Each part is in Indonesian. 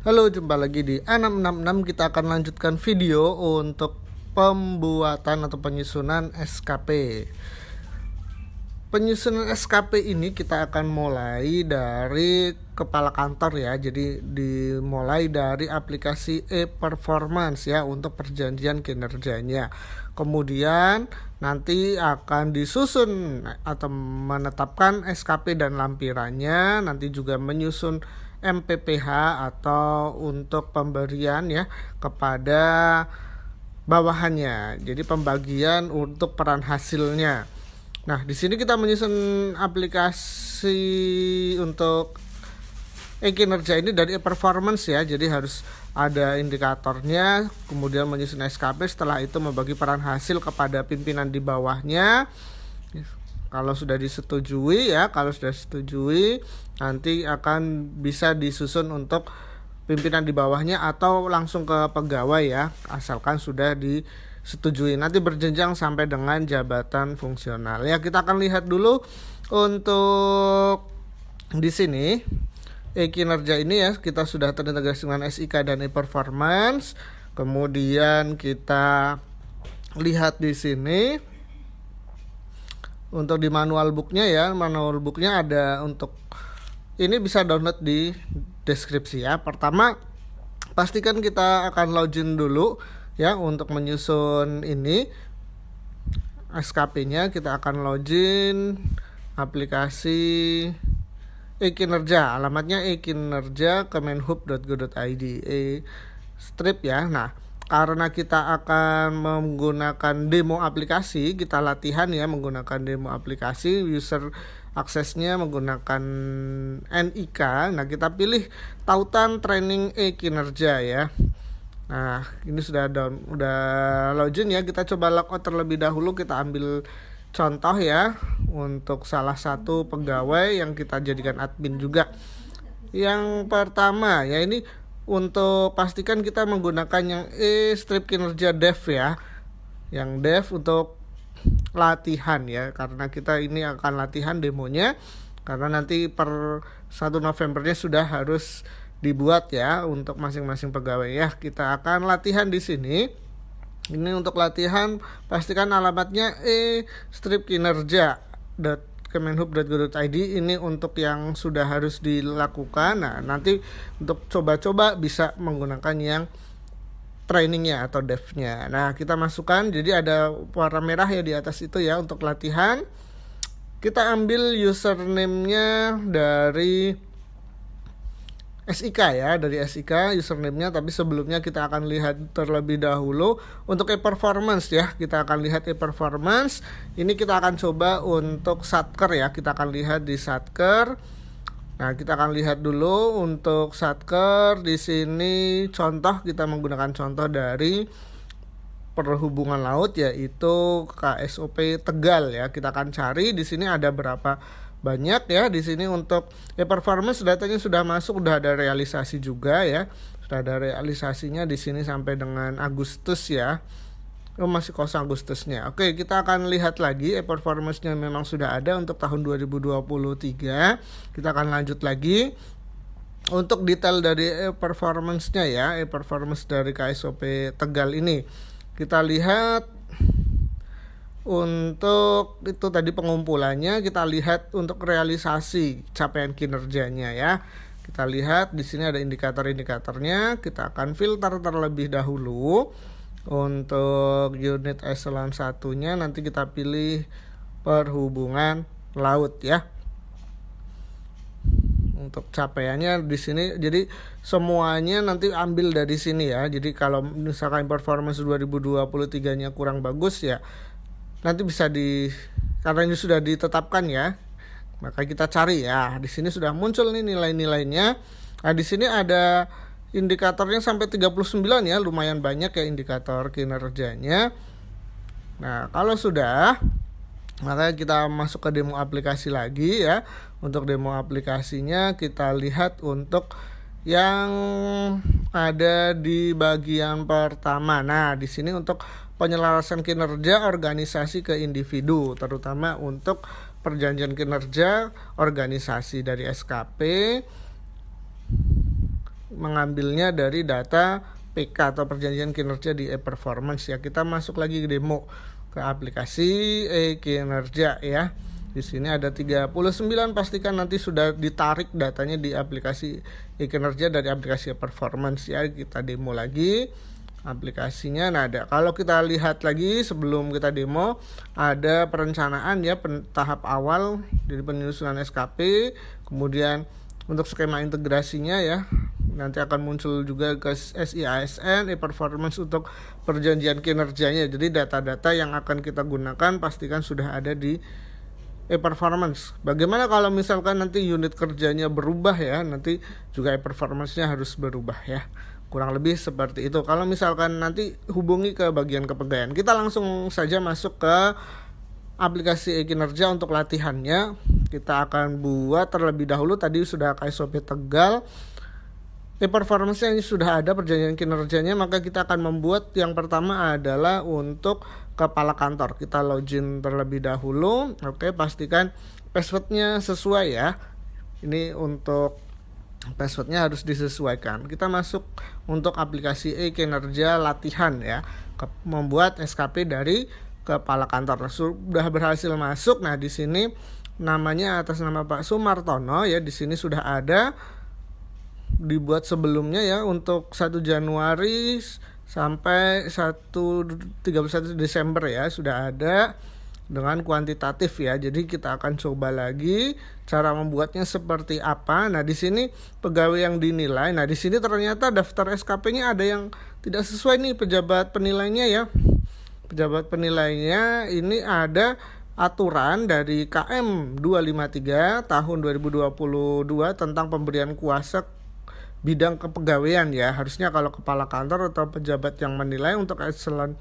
Halo, jumpa lagi di A666. Kita akan lanjutkan video untuk pembuatan atau penyusunan SKP. Penyusunan SKP ini kita akan mulai dari kepala kantor ya. Jadi dimulai dari aplikasi e-performance ya untuk perjanjian kinerjanya. Kemudian nanti akan disusun atau menetapkan SKP dan lampirannya, nanti juga menyusun MPPH atau untuk pemberian ya kepada bawahannya. Jadi pembagian untuk peran hasilnya. Nah, di sini kita menyusun aplikasi untuk kinerja ini dari performance ya. Jadi harus ada indikatornya, kemudian menyusun SKP, setelah itu membagi peran hasil kepada pimpinan di bawahnya. Kalau sudah disetujui nanti akan bisa disusun untuk pimpinan di bawahnya atau langsung ke pegawai ya, asalkan sudah disetujui. Nanti berjenjang sampai dengan jabatan fungsional. Ya, kita akan lihat dulu untuk di sini kinerja ini ya, kita sudah terintegrasi dengan SIK dan e-performance. Kemudian kita lihat di sini untuk di manual booknya ya, manual booknya ada untuk ini, bisa download di deskripsi ya. Pertama, pastikan kita akan login dulu ya untuk menyusun ini SKP-nya. Kita akan login aplikasi e-kinerja, alamatnya e-kinerja kemenhub.go.id strip ya. Nah, karena kita akan menggunakan demo aplikasi, kita latihan ya menggunakan demo aplikasi, user aksesnya menggunakan NIK. Nah, kita pilih tautan training kinerja ya. Nah, ini sudah login ya. Kita coba logout terlebih dahulu. Kita ambil contoh ya untuk salah satu pegawai yang kita jadikan admin juga. Yang pertama ya, ini untuk pastikan kita menggunakan yang strip kinerja dev ya. Yang dev untuk latihan ya, karena kita ini akan latihan demonya, karena nanti per 1 Novembernya sudah harus dibuat ya untuk masing-masing pegawai ya. Kita akan latihan di sini. Ini untuk latihan, pastikan alamatnya strip kinerja kemenhub.go.id. Ini untuk yang sudah harus dilakukan. Nah, nanti untuk coba-coba bisa menggunakan yang trainingnya atau devnya. Nah, kita masukkan, jadi ada warna merah ya di atas itu ya untuk latihan. Kita ambil username-nya dari SIK ya, dari SIK username-nya, tapi sebelumnya kita akan lihat terlebih dahulu untuk e-performance ya. Kita akan lihat e-performance. Ini kita akan coba untuk Satker ya. Kita akan lihat di Satker. Nah, kita akan lihat dulu untuk Satker. Di sini contoh, kita menggunakan contoh dari Perhubungan Laut yaitu KSOP Tegal ya. Kita akan cari di sini ada berapa banyak ya. Di sini untuk performance datanya sudah masuk, sudah ada realisasi juga ya. Sudah ada realisasinya di sini sampai dengan Agustus ya. Masih kosong Agustusnya. Oke, kita akan lihat lagi performance-nya memang sudah ada untuk tahun 2023. Kita akan lanjut lagi untuk detail dari performance-nya ya, performance dari KSOP Tegal ini. Kita lihat untuk itu tadi pengumpulannya, kita lihat untuk realisasi capaian kinerjanya ya. Kita lihat di sini ada indikator-indikatornya. Kita akan filter terlebih dahulu. Untuk unit eselon 1-nya nanti kita pilih Perhubungan Laut ya. Untuk capaiannya di sini, jadi semuanya nanti ambil dari sini ya. Jadi kalau misalkan performance 2023-nya kurang bagus ya, nanti bisa karena ini sudah ditetapkan ya, maka kita cari ya. Di sini sudah muncul nih nilai-nilainya. Nah, di sini ada indikatornya sampai 39 ya, lumayan banyak ya indikator kinerjanya. Nah, kalau sudah, maka kita masuk ke demo aplikasi lagi ya. Untuk demo aplikasinya kita lihat untuk yang ada di bagian pertama. Nah, di sini untuk penyelarasan kinerja organisasi ke individu, terutama untuk perjanjian kinerja organisasi dari SKP mengambilnya dari data PK atau perjanjian kinerja di e-performance ya. Kita masuk lagi ke demo ke aplikasi e-kinerja ya. Di sini ada 39, pastikan nanti sudah ditarik datanya di aplikasi e-kinerja dari aplikasi e-performance ya. Kita demo lagi aplikasinya. Nah, kalau kita lihat lagi sebelum kita demo, ada perencanaan ya, tahap awal dari penyusunan SKP, kemudian untuk skema integrasinya ya, nanti akan muncul juga ke SIASN, e-performance untuk perjanjian kinerjanya. Jadi data-data yang akan kita gunakan pastikan sudah ada di e-performance. Bagaimana kalau misalkan nanti unit kerjanya berubah ya, nanti juga e-performance-nya harus berubah ya. Kurang lebih seperti itu. Kalau misalkan nanti hubungi ke bagian kepegawaian. Kita langsung saja masuk ke aplikasi e-kinerja untuk latihannya. Kita akan buat terlebih dahulu, tadi sudah KSOP Tegal. E-performance-nya ini sudah ada perjanjian kinerjanya, maka kita akan membuat yang pertama adalah untuk kepala kantor. Kita login terlebih dahulu. Oke, pastikan password-nya sesuai ya. Ini untuk password-nya harus disesuaikan. Kita masuk untuk aplikasi e-kinerja latihan ya, membuat SKP dari kepala kantor. Sudah berhasil masuk. Nah, di sini namanya atas nama Pak Sumartono ya, di sini sudah ada dibuat sebelumnya ya, untuk 1 Januari sampai 31 Desember ya, sudah ada dengan kuantitatif ya. Jadi kita akan coba lagi cara membuatnya seperti apa. Nah, di sini pegawai yang dinilai. Nah, di sini ternyata daftar SKP-nya ada yang tidak sesuai nih pejabat penilainya ya. Pejabat penilainya ini ada aturan dari KM 253 tahun 2022 tentang pemberian kuasa bidang kepegawaian ya. Harusnya kalau kepala kantor atau pejabat yang menilai untuk eselon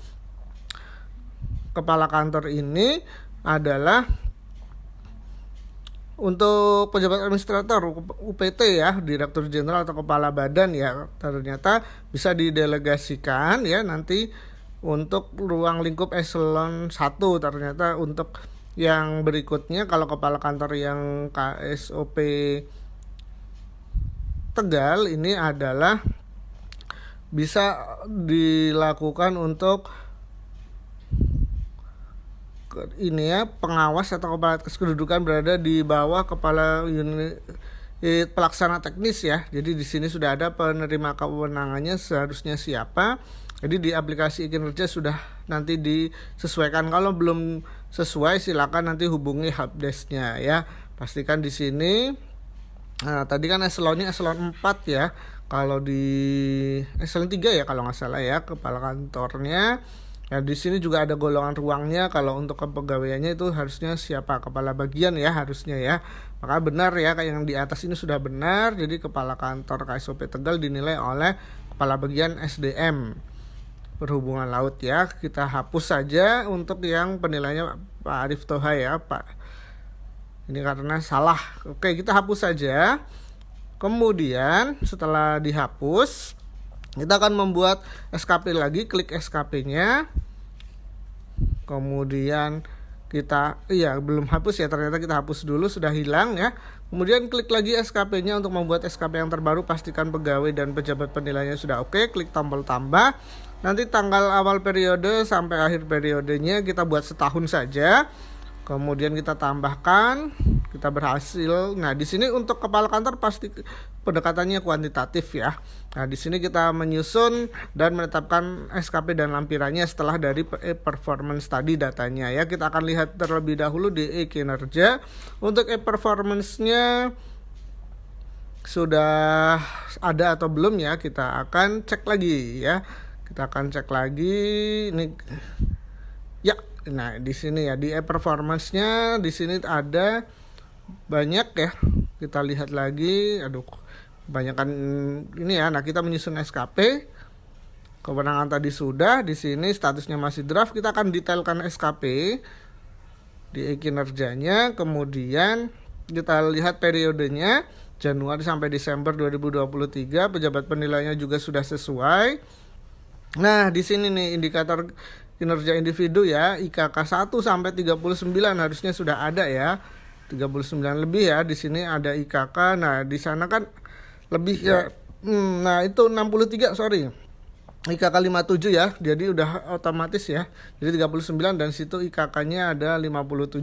kepala kantor ini adalah untuk pejabat administrator UPT ya, direktur jenderal atau kepala badan ya, ternyata bisa didelegasikan ya nanti untuk ruang lingkup eselon 1. Ternyata untuk yang berikutnya, kalau kepala kantor yang KSOP Tegal ini adalah bisa dilakukan untuk ini ya, pengawas atau kepala kedudukan berada di bawah kepala unit pelaksana teknis ya. Jadi di sini sudah ada penerima kewenangannya seharusnya siapa. Jadi di aplikasi kinerja sudah nanti disesuaikan. Kalau belum sesuai silakan nanti hubungi helpdesk-nya ya. Pastikan di sini. Nah, tadi kan eselonnya eselon 4 ya. Kalau di eselon 3 ya kalau nggak salah ya, kepala kantornya. Nah, di sini juga ada golongan ruangnya. Kalau untuk kepegawaiannya itu harusnya siapa? Kepala bagian ya harusnya ya. Maka benar ya, kayak yang di atas ini sudah benar. Jadi kepala kantor KSOP Tegal dinilai oleh kepala bagian SDM Perhubungan Laut ya. Kita hapus saja untuk yang penilainya Pak Arif Toha ya, Pak. Ini karena salah. Oke, kita hapus saja. Kemudian setelah dihapus, kita akan membuat SKP lagi. Klik SKP-nya. Kemudian kita belum hapus ya, ternyata kita hapus dulu, sudah hilang ya. Kemudian klik lagi SKP-nya untuk membuat SKP yang terbaru. Pastikan pegawai dan pejabat penilainya sudah oke. Klik tombol tambah. Nanti tanggal awal periode sampai akhir periodenya kita buat setahun saja. Kemudian kita tambahkan, kita berhasil. Nah, di sini untuk kepala kantor pasti pendekatannya kuantitatif ya. Nah, di sini kita menyusun dan menetapkan SKP dan lampirannya setelah dari e-performance tadi datanya ya. Kita akan lihat terlebih dahulu di e-kinerja. Untuk e-performance-nya sudah ada atau belum ya, kita akan cek lagi ya. Kita akan cek lagi ini ya. Nah, di sini ya di e-performance-nya di sini ada banyak ya. Kita lihat lagi. Kebanyakan ini ya. Nah, kita menyusun SKP. Kewenangan tadi sudah, di sini statusnya masih draft. Kita akan detailkan SKP di kinerjanya. Kemudian kita lihat periodenya Januari sampai Desember 2023. Pejabat penilainya juga sudah sesuai. Nah, di sini nih indikator kinerja individu ya, IKK 1 sampai 39 harusnya sudah ada ya. 39 lebih ya, di sini ada IKK. Nah, di sana kan lebih ya Nah itu 63, sorry. IKK 57 ya, jadi udah otomatis ya. Jadi 39 dan situ IKK-nya ada 57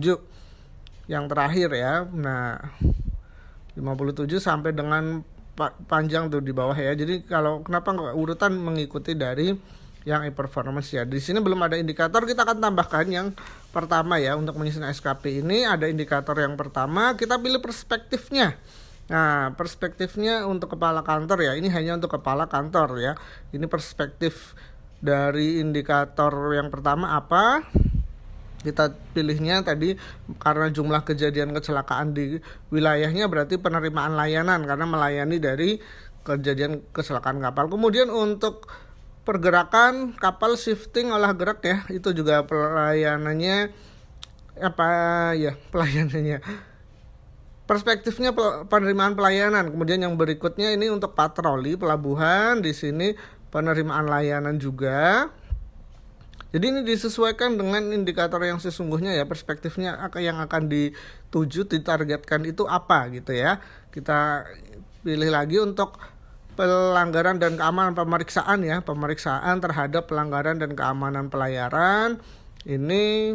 yang terakhir ya. Nah 57 sampai dengan panjang tuh di bawah ya. Jadi kalau kenapa nggak urutan mengikuti dari yang e-performance ya. Di sini belum ada indikator, kita akan tambahkan yang pertama ya. Untuk menyusun SKP ini ada indikator yang pertama, kita pilih perspektifnya. Nah, perspektifnya untuk kepala kantor ya. Ini hanya untuk kepala kantor ya. Ini perspektif dari indikator yang pertama apa? Kita pilihnya tadi karena jumlah kejadian kecelakaan di wilayahnya, berarti penerimaan layanan karena melayani dari kejadian kecelakaan kapal. Kemudian untuk pergerakan kapal shifting olah gerak ya, itu juga pelayanannya apa ya, pelayanannya perspektifnya penerimaan pelayanan. Kemudian yang berikutnya ini untuk patroli pelabuhan, di sini penerimaan layanan juga. Jadi ini disesuaikan dengan indikator yang sesungguhnya ya, perspektifnya yang akan dituju, ditargetkan itu apa gitu ya. Kita pilih lagi untuk pelanggaran dan keamanan pemeriksaan ya, pemeriksaan terhadap pelanggaran dan keamanan pelayaran. Ini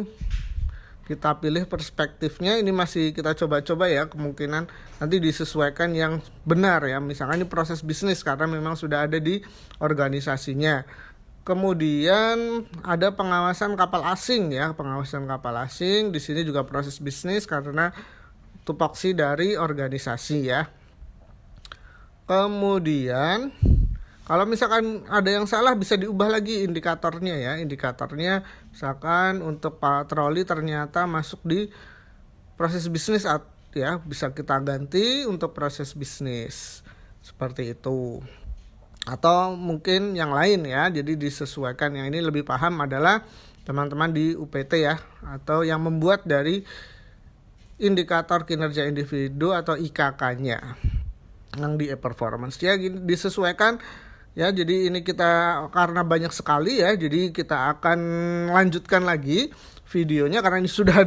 kita pilih perspektifnya, ini masih kita coba-coba ya, kemungkinan nanti disesuaikan yang benar ya. Misalkan ini proses bisnis karena memang sudah ada di organisasinya. Kemudian ada pengawasan kapal asing ya, pengawasan kapal asing di sini juga proses bisnis karena tupoksi dari organisasi ya. Kemudian kalau misalkan ada yang salah bisa diubah lagi indikatornya ya. Indikatornya misalkan untuk patroli ternyata masuk di proses bisnis ya, bisa kita ganti untuk proses bisnis. Seperti itu. Atau mungkin yang lain ya. Jadi disesuaikan. Yang ini lebih paham adalah teman-teman di UPT ya, atau yang membuat dari indikator kinerja individu atau IKK-nya yang di e-performance ya, disesuaikan. Ya, jadi ini kita karena banyak sekali ya, jadi kita akan lanjutkan lagi videonya karena ini sudah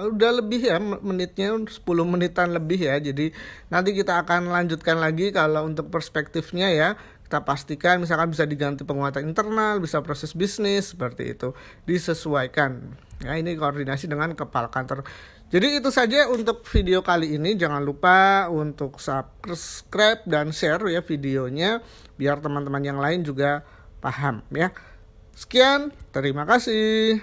udah lebih ya menitnya, 10 menitan lebih ya. Jadi nanti kita akan lanjutkan lagi. Kalau untuk perspektifnya ya, kita pastikan misalkan bisa diganti penguatan internal, bisa proses bisnis, seperti itu disesuaikan. Ya, ini koordinasi dengan kepala kantor. Jadi itu saja untuk video kali ini. Jangan lupa untuk subscribe dan share ya videonya biar teman-teman yang lain juga paham ya. Sekian, terima kasih.